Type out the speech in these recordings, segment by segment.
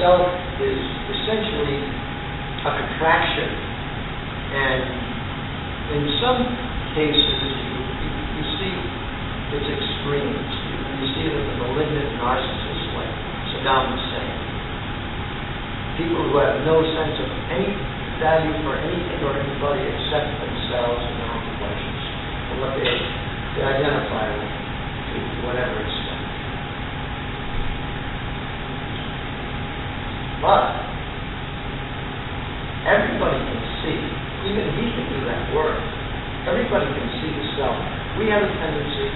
self is essentially a contraction, and in some cases you see its extremes. You see it in the malignant narcissists like Saddam Hussein. People who have no sense of any value for anything or anybody except themselves and their own pleasures, and what they identify with to whatever extent. But everybody can see, even he can do that work. Everybody can see the self. We have a tendency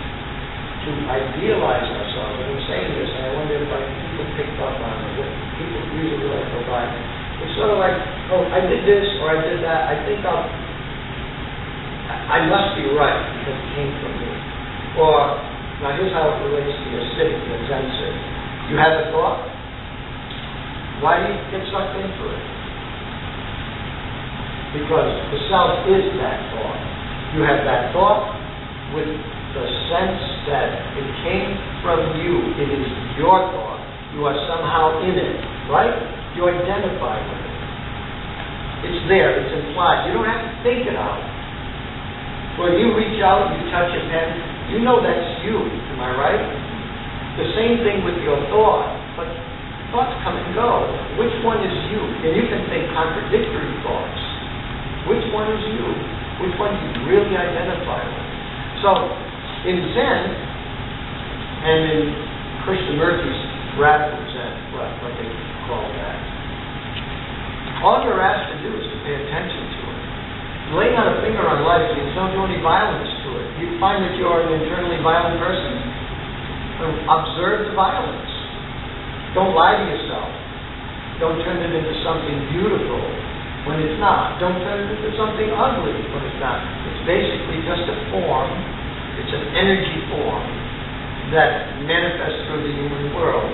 to idealize ourselves. And I'm saying this, and I wonder if people picked up on it, what people usually like to lie. It's sort of like, oh, I did this or I did that. I think I must be right because it came from me. Or, now here's how it relates to your city, your Zen city. You have a thought. Why do you get sucked into it? Because the self is that thought. You have that thought with the sense that it came from you. It is your thought. You are somehow in it, right? You identify with it. It's there. It's implied. You don't have to think it out. When you reach out and you touch a pen, you know that's you. Am I right? The same thing with your thought. But thoughts come and go. Which one is you? And you can think contradictory thoughts. Which one is you? Which one do you really identify with? So, in Zen, and in Krishnamurti's radical Zen, what they call that, all you're asked to do is to pay attention to it. Laying out a finger on life means don't do any violence to it. You find that you're an internally violent person. Observe the violence. Don't lie to yourself. Don't turn it into something beautiful when it's not. Don't turn it into something ugly when it's not. It's basically just a form. It's an energy form that manifests through the human world.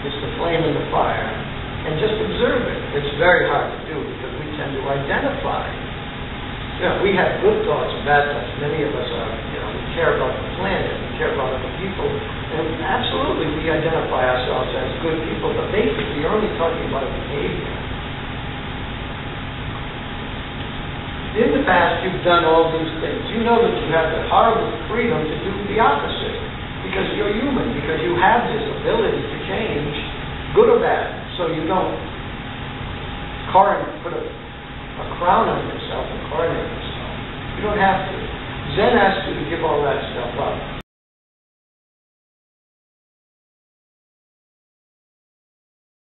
It's the flame and the fire. And just observe it. It's very hard to do because we tend to identify. We have good thoughts and bad thoughts. Many of us are, we care about the planet, we care about other people, and absolutely we identify ourselves as good people, but basically you're only talking about behavior. In the past, you've done all these things. You know that you have the horrible freedom to do the opposite because you're human, because you have this ability to change, good or bad. So you don't put a crown on yourself and coronate yourself. You don't have to. Zen asks you to give all that stuff up.